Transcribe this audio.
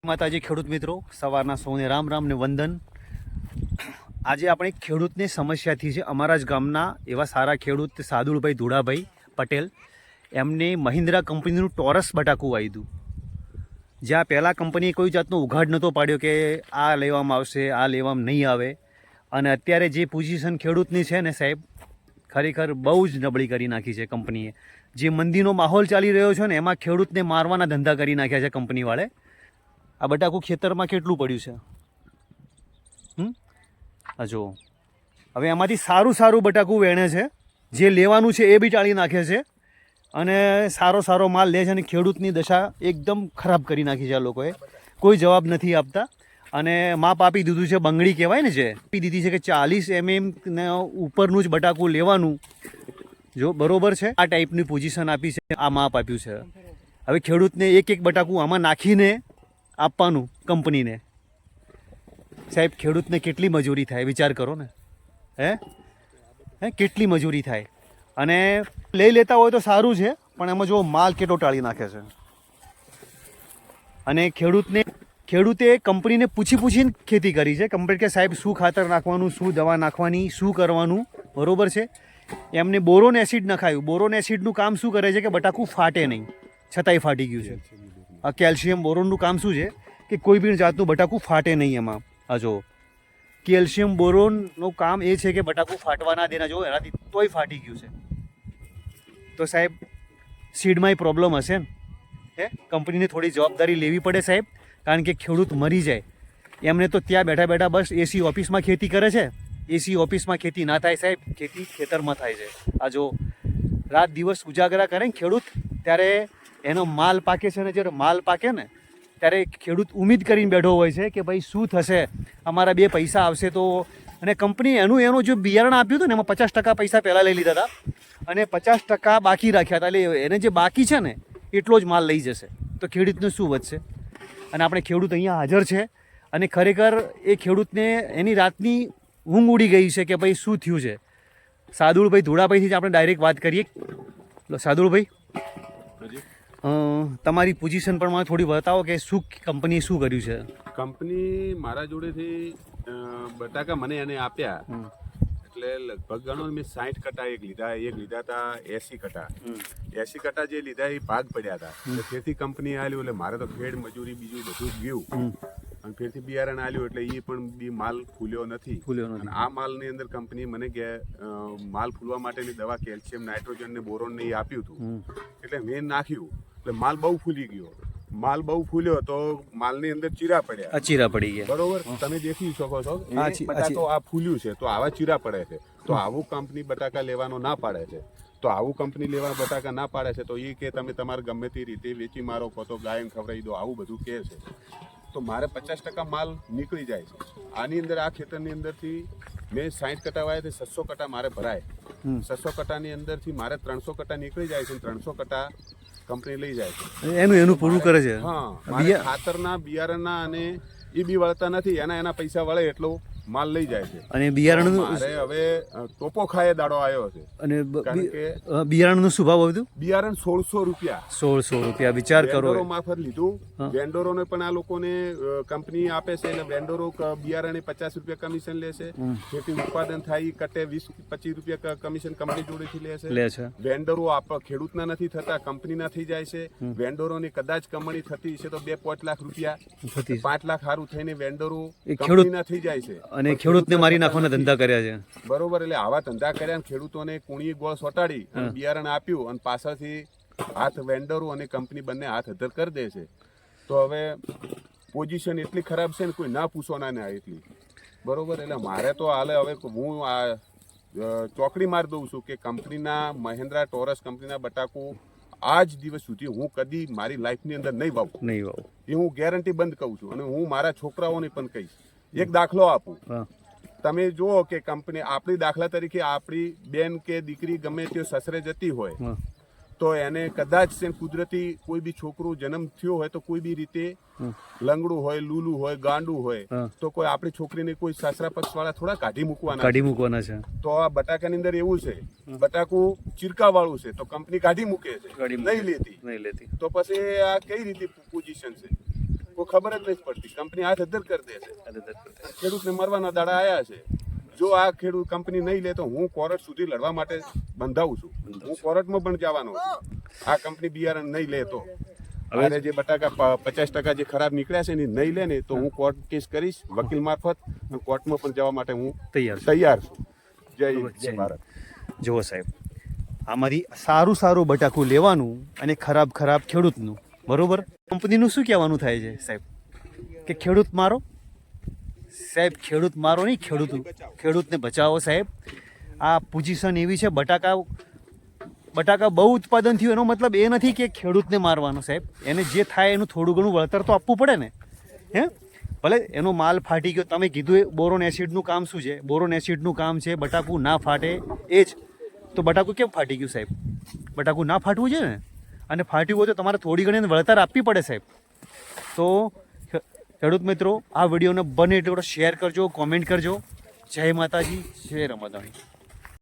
માતાજી ખેડૂત મિત્રો, સવારના સૌને રામ રામ ને વંદન. આજે આપણે ખેડૂતની સમસ્યાથી છે. અમારા જ ગામના એવા સારા ખેડૂત સાદુલભાઈ ધુડાભાઈ પટેલ, એમને મહિન્દ્રા કંપનીનું ટોરસ બટાકું વાવ્યું. જ્યાં પહેલાં કંપનીએ કોઈ જાતનો ઉઘાડ નહોતો પાડ્યો કે આ લેવામાં આવશે, આ લેવામાં નહીં આવે. અને અત્યારે જે પોઝિશન ખેડૂતની છે ને સાહેબ, ખરેખર બહુ જ નબળી કરી નાખી છે કંપનીએ. જે મંદીનો માહોલ ચાલી રહ્યો છે ને એમાં ખેડૂતને મારવાના ધંધા કરી નાખ્યા છે કંપનીવાળે. આ બટાકું ખેતરમાં કેટલું પડ્યું છે, જો હવે એમાંથી સારું બટાકું વેણે છે. જે લેવાનું છે એ બી ટાળી નાખે છે અને સારો માલ લે છે અને ખેડૂતની દશા એકદમ ખરાબ કરી નાખી છે આ લોકોએ. કોઈ જવાબ નથી આપતા અને માપ આપી દીધું છે, બંગડી કહેવાય ને, જે આપી દીધી છે કે 40 mm ને ઉપરનું જ બટાકું લેવાનું. જો બરોબર છે, આ ટાઈપની પોઝિશન આપી છે, આ માપ આપ્યું છે. હવે ખેડૂતને એક બટાકું આમાં નાખીને આપવાનું કંપનીને. સાહેબ, ખેડૂતને કેટલી મજૂરી થાય વિચાર કરો ને. હે કેટલી મજૂરી થાય. અને લઈ લેતા હોય તો સારું છે, પણ એમાં જો માલ કેટલો ટાળી નાખે છે. અને ખેડૂતે કંપનીને પૂછીને ખેતી કરી છે. કંપની કે સાહેબ શું ખાતર નાખવાનું, શું દવા નાખવાની, શું કરવાનું, બરોબર છે. એમને બોરોન એસિડ નખાયું. બોરોન એસિડનું કામ શું કરે છે કે બટાકું ફાટે નહીં, છતાંય ફાટી ગયું છે. આ કેલ્શિયમ બોરોનનું કામ શું છે કે કોઈ બી જાતનું બટાકું ફાટે નહીં. એમાં આ જો કેલ્શિયમ બોરોનનું કામ એ છે કે બટાકું ફાટવા ના દેના. જો એનાથી તોય ફાટી ગયું છે. તો સાહેબ સીડમાંય પ્રોબ્લેમ હશે ને. કંપનીને થોડી જવાબદારી લેવી પડે સાહેબ, કારણ કે ખેડૂત મરી જાય. એમને તો ત્યાં બેઠા બસ એસી ઓફિસમાં ખેતી કરે છે. એસી ઓફિસમાં ખેતી ના થાય સાહેબ, ખેતી ખેતરમાં થાય છે. આ જો રાત દિવસ ઉજાગરા કરે ને ખેડૂત, ત્યારે એનો માલ પાકે છે. ને જ્યારે માલ પાકે ને ત્યારે ખેડૂત ઉમ્મીદ કરીને બેઠો હોય છે કે ભાઈ શું થશે, અમારા 2 પૈસા આવશે તો. અને કંપની એનું જો બિયારણ આપ્યું હતું ને એમાં 50% પૈસા પહેલાં લઈ લીધા હતા અને 50% બાકી રાખ્યા હતા. એટલે એને જે બાકી છે ને એટલો જ માલ લઈ જશે, તો ખેડૂતને શું વધશે. અને આપણે ખેડૂત અહીંયા હાજર છે અને ખરેખર એ ખેડૂતને એની રાતની ઊંઘ ઉડી ગઈ છે કે ભાઈ શું થયું છે. સાદુલભાઈ ધુડાભાઈથી જ આપણે ડાયરેક્ટ વાત કરીએ. સાદુલભાઈ, તમારી પોઝિશન પણ મને થોડી બતાવો કે શું કંપનીએ શું કર્યું છે. કંપની મારા જોડેથી બટાકા મને એને આપ્યા, એટલે લગભગ ગણો મેં 60 કટા એક લીધા હતા 80 કટા. 80 કટા જે લીધા એ ભાગ પડ્યા હતા. તેથી કંપની આલ્યું, એટલે મારે તો ખેડ મજૂરી બીજું બધું જ ગયું. અને ફેરથી બિયારણ આલ્યું એટલે એ પણ બી માલ ફૂલ્યો નથી. અને આ માલની અંદર કંપની મને માલ ફૂલવા માટેની દવા કેલ્શિયમ, નાઇટ્રોજન ને બોરોન ને એ આપ્યું હતું. એટલે મેં નાખ્યું એટલે માલ બહુ ફૂલી ગયો. માલ બહુ ફૂલ્યો તો માલની અંદર ચીરા પડી ગયા. બરોબર, તમે દેખી શકો છો બટાકો આ ફૂલ્યું છે તો આવા ચીરા પડે છે. તો આવું કંપની બટાકા લેવાનો ના પાડે છે. તો આવું કંપની લેવાના બટાકા ના પાડે છે તો એ કે તમે તમારે ગમે તે રીતે વેચી મારો, કહો તો ગાયન ખવડાવી દો, આવું બધું કહે છે. તો મારે 50% માલ નીકળી જાય છે. આની અંદર આ ખેતરની અંદરથી મેં 60 કટા વાયા તો 600 કટા મારે ભરાય. 600 કટાની અંદરથી મારે 300 કટા નીકળી જાય છે. 300 કટા કંપની લઈ જાય છે. એનું પૂરું કરે છે. હા, મારે ખાતરના, બિયારણના અને એ બી વળતા નથી. એના પૈસા વળે એટલો માલ લઈ જાય છે. અને બિયારણ મારે હવે ટોપો ખાય દાડો આવ્યો છે. અને બિયારણનો શું ભાવ હતું? બિયારણ 1600 રૂપિયા. 1600 રૂપિયા, વિચાર કરો. વેન્ડરો મારફત લીધું. વેન્ડરોને પણ આ લોકોને કંપની આપે છે એટલે વેન્ડરો બિયારણે 50 રૂપિયા કમિશન લે છે. જેથી ઉત્પાદન થાય કટે 20-25 રૂપિયા કમિશન કંપની જોડેથી લે છે. વેન્ડરો ખેડૂતના નથી થતા, કંપનીના થઈ જાય છે. વેન્ડરોની કદાચ કમાણી થતી છે તો 2-5 લાખ રૂપિયા, 5 લાખ સારું થઈને વેન્ડરો કંપનીના થઈ જાય છે. અને ખેડૂતને મારી નાખવાના ધંધા કર્યા છે. બરોબર, એટલે આવા ધંધા કર્યા. ખેડૂતોને કુણી ગોળ સોટાડી અને બિયારણ આપ્યું અને પાછળથી હાથ વેન્ડરો અને કંપની બંને હાથ અધર કરી દે છે. તો હવે પોઝિશન એટલી ખરાબ છે ને કોઈ ના પૂછવાના ને એટલી. બરોબર, એટલે મારે તો હાલે હવે હું આ ચોકડી મારી દઉં છું કે કંપનીના મહિન્દ્રા ટોરસ કંપનીના બટાકું આજ દિવસ સુધી હું કદી મારી લાઈફની અંદર નહીં વાવું. એ હું ગેરંટી બંધ કહું છું. અને હું મારા છોકરાઓને પણ કહીશ. એક દાખલો આપું, તમે જુઓ કે કંપની આપણી દાખલા તરીકે આપણી બેન કે દીકરી ગમે તે સસરે જતી હોય તો એને કદાચ કુદરતી કોઈ બી છોકરું જન્મ થયો હોય તો કોઈ બી રીતે લંગડું હોય, લૂલું હોય, ગાંડું હોય તો કોઈ આપણી છોકરીને કોઈ સાસરા પક્ષવાળા થોડા કાઢી મૂકવાના છે. તો આ બટાકાની અંદર એવું છે, બટાકું ચીરકા વાળું છે તો કંપની કાઢી મૂકે છે, નહીં લેતી. તો પછી આ કઈ રીતે પોઝિશન છે? કોઈ ખબર જ નથી પડતી. કંપની હાથ અધર કરી દે છે. ખેડૂતને મરવાના દાડા આવ્યા છે. જો આ ખેડૂત કંપની નહીં લે તો હું કોર્ટ સુધી લડવા માટે બંધાવું છું. હું કોર્ટમાં પણ જવાનો છું. આ કંપની બિયારણ નહીં લે તો હવે જે બટાકા 50% જે ખરાબ નીકળ્યા છે ને નહીં લે ને તો હું કોર્ટ કેસ કરીશ વકીલ મારફત, અને કોર્ટમાં પણ જવા માટે હું તૈયાર છું. જય ભારત. જુઓ સાહેબ, આમાંથી સારું બટાકું લેવાનું અને ખરાબ ખેડૂતનું, બરોબર. કંપનીનું શું કહેવાનું થાય છે સાહેબ કે ખેડૂત મારો? સાહેબ ખેડૂત મારો નહીં, ખેડૂતને બચાવો સાહેબ. આ પોઝિશન એવી છે, બટાકા બહુ ઉત્પાદન થયું એનો મતલબ એ નથી કે ખેડૂતને મારવાનો સાહેબ. એને જે થાય એનું થોડું ઘણું વળતર તો આપવું પડે ને. ભલે એનો માલ ફાટી ગયો, તમે કીધું એ બોરોન એસિડનું કામ શું છે? બોરોન એસિડનું કામ છે બટાકું ના ફાટે એ જ. તો બટાકું કેમ ફાટી ગયું સાહેબ? બટાકું ના ફાટવું છે ને, અને ફાટ્યું હોય તો તમારે થોડી ઘણી વળતર આપવી પડે સાહેબ. તો ખેડૂત મિત્રો, આ વિડીયોને બને એટલો શેર કરજો, કોમેન્ટ કરજો. જય માતાજી, જય રમાદાણી.